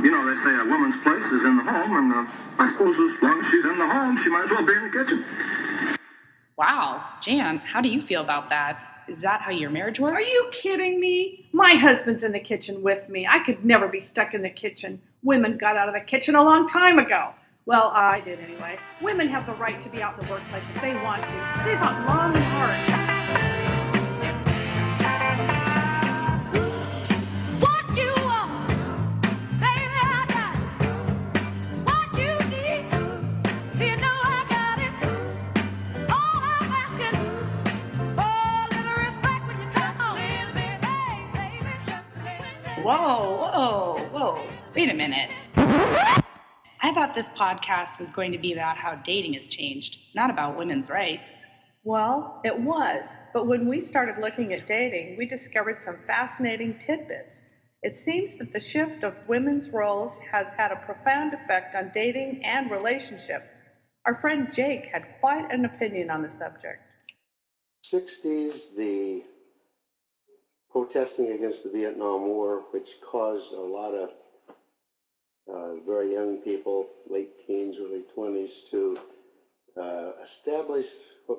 You know, they say a woman's place is in the home, and I suppose as long as she's in the home, she might as well be in the kitchen. Wow. Jan, how do you feel about that? Is that how your marriage works? Are you kidding me? My husband's in the kitchen with me. I could never be stuck in the kitchen. Women got out of the kitchen a long time ago. Well, I did anyway. Women have the right to be out in the workplace if they want to. They fought long and hard. Whoa. Wait a minute. I thought this podcast was going to be about how dating has changed, not about women's rights. Well, it was. But when we started looking at dating, we discovered some fascinating tidbits. It seems that the shift of women's roles has had a profound effect on dating and relationships. Our friend Jake had quite an opinion on the subject. 60s, the protesting against the Vietnam War, which caused a lot of very young people, late teens, early 20s, to establish what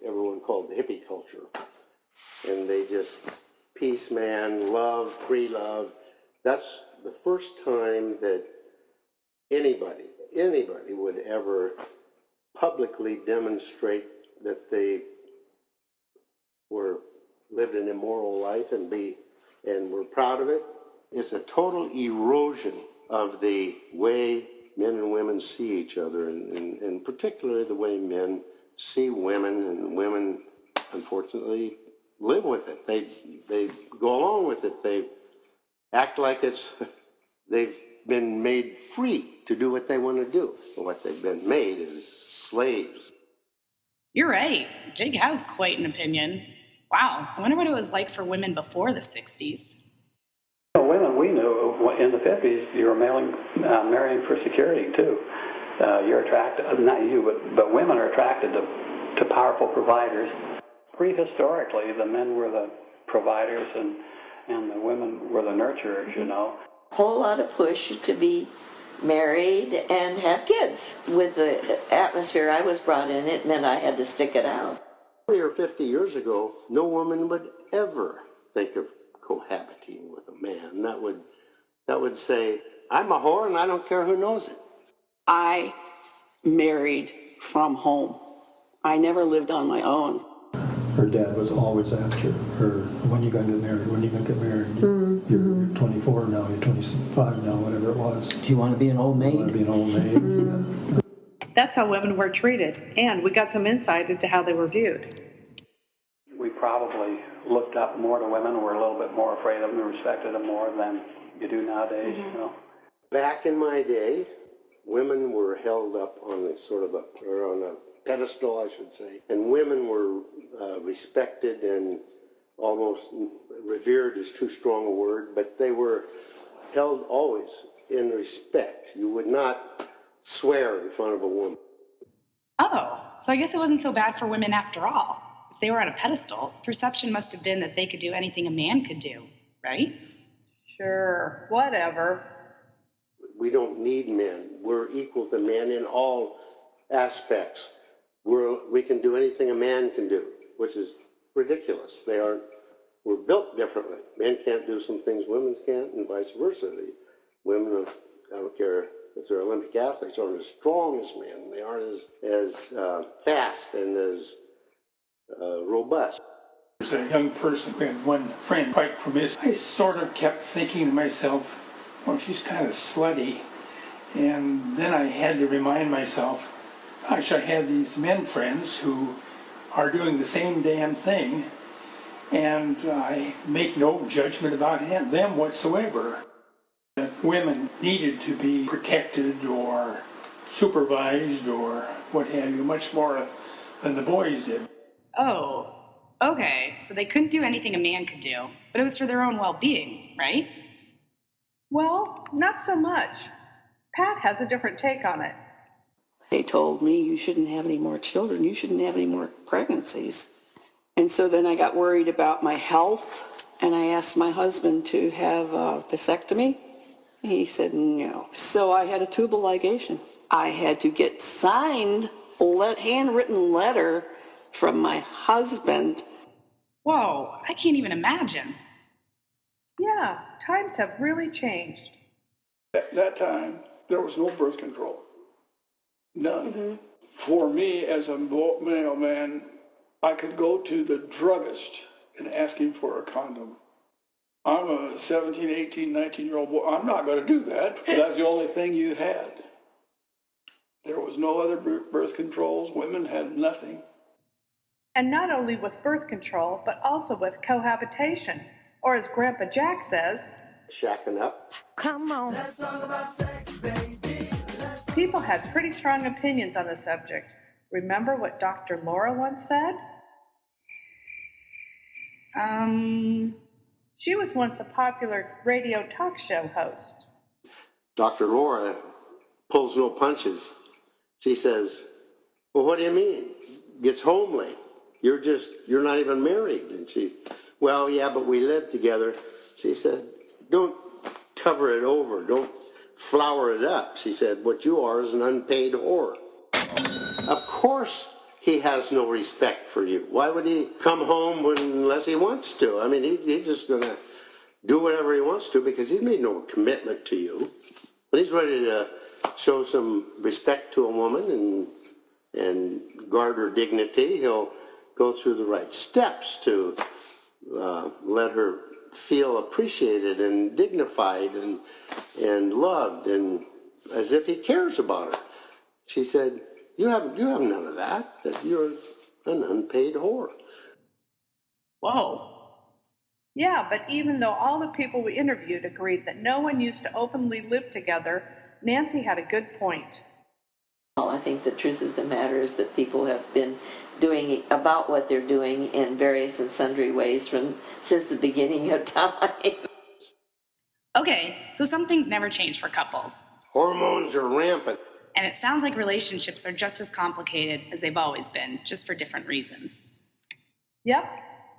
everyone called the hippie culture. And they just, peace, man, love, free love. That's the first time that anybody would ever publicly demonstrate that they lived an immoral life and were proud of it. It's a total erosion of the way men and women see each other, and particularly the way men see women, and women, unfortunately, live with it. They go along with it. They act like they've been made free to do what they want to do. What they've been made is slaves. You're right. Jake has quite an opinion. Wow, I wonder what it was like for women before the 60s. Women we knew in the 50s, you were marrying for security too. You're attracted, not you, but women are attracted to powerful providers. Prehistorically, the men were the providers and the women were the nurturers, you know. Whole lot of push to be married and have kids. With the atmosphere I was brought in, it meant I had to stick it out. 40 or 50 years ago, no woman would ever think of cohabiting with a man. That would say, I'm a whore and I don't care who knows it. I married from home. I never lived on my own. Her dad was always after her, when you going to get married, when you going to get married. You're 24 now, you're 25 now, whatever it was. Do you want to be an old maid? You want to be an old maid? Yeah. That's how women were treated, and we got some insight into how they were viewed. We probably looked up more to women, were a little bit more afraid of them, and respected them more than you do nowadays, you know. Back in my day, women were held up on on a pedestal, I should say, and women were respected and almost revered is too strong a word, but they were held always in respect. You would not swear in front of a woman. Oh, so I guess it wasn't so bad for women after all. If they were on a pedestal, perception must have been that they could do anything a man could do, right? Sure, whatever. We don't need men. We're equal to men in all aspects. We can do anything a man can do, which is ridiculous. We're built differently. Men can't do some things women can't, and vice versa. The women, I don't care if they're Olympic athletes, aren't as strong as men. They aren't as fast and as robust. As a young person, we had one friend, quite promiscuous. I sort of kept thinking to myself, well, she's kind of slutty. And then I had to remind myself, gosh, I have these men friends who are doing the same damn thing, and I make no judgment about them whatsoever. That women needed to be protected or supervised or what have you, much more than the boys did. Oh, okay. So they couldn't do anything a man could do, but it was for their own well-being, right? Well, not so much. Pat has a different take on it. They told me you shouldn't have any more children, you shouldn't have any more pregnancies. And so then I got worried about my health, and I asked my husband to have a vasectomy. He said no. So I had a tubal ligation. I had to get signed, handwritten letter from my husband. Whoa, I can't even imagine. Yeah, times have really changed. At that time, there was no birth control. None. For me, as a male man, I could go to the druggist and ask him for a condom. I'm a 17, 18, 19-year-old boy. I'm not going to do that. That's the only thing you had. There was no other birth controls. Women had nothing. And not only with birth control, but also with cohabitation, or as Grandpa Jack says, Shacking up. Come on. Let's talk about sex, baby. people had pretty strong opinions on the subject. Remember what Dr. Laura once said? She was once a popular radio talk show host. Dr. Laura pulls no punches. She says, well, what do you mean? Gets homely. You're not even married. And she, well, yeah, but we live together. She said, don't cover it over. Don't flower it up. She said, what you are is an unpaid whore. Of course he has no respect for you. Why would he come home unless he wants to? I mean, he's just going to do whatever he wants to because he's made no commitment to you. When he's ready to show some respect to a woman and guard her dignity, he'll go through the right steps to let her feel appreciated and dignified and loved and as if he cares about her. She said, you have none of that, that you're an unpaid whore. Whoa. Yeah, but even though all the people we interviewed agreed that no one used to openly live together, Nancy had a good point. Well, I think the truth of the matter is that people have been doing about what they're doing in various and sundry ways since the beginning of time. Okay, so some things never change for couples. Hormones are rampant. And it sounds like relationships are just as complicated as they've always been, just for different reasons. Yep,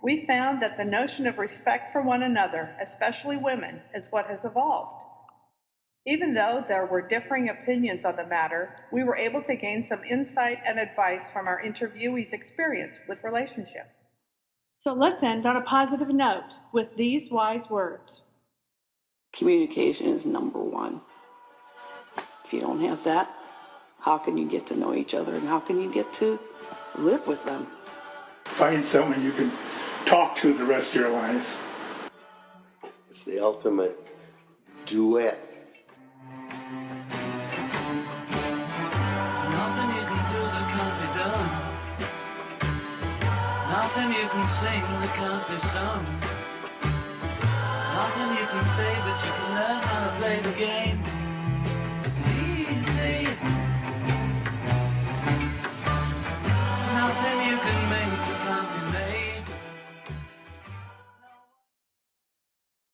we found that the notion of respect for one another, especially women, is what has evolved. Even though there were differing opinions on the matter, we were able to gain some insight and advice from our interviewees' experience with relationships. So let's end on a positive note with these wise words. Communication is number one. If you don't have that, how can you get to know each other and how can you get to live with them? Find someone you can talk to the rest of your life. It's the ultimate duet. Nothing you can do that can't be done. Nothing you can sing that can't be sung. Nothing you can say, but you can learn how to play the game.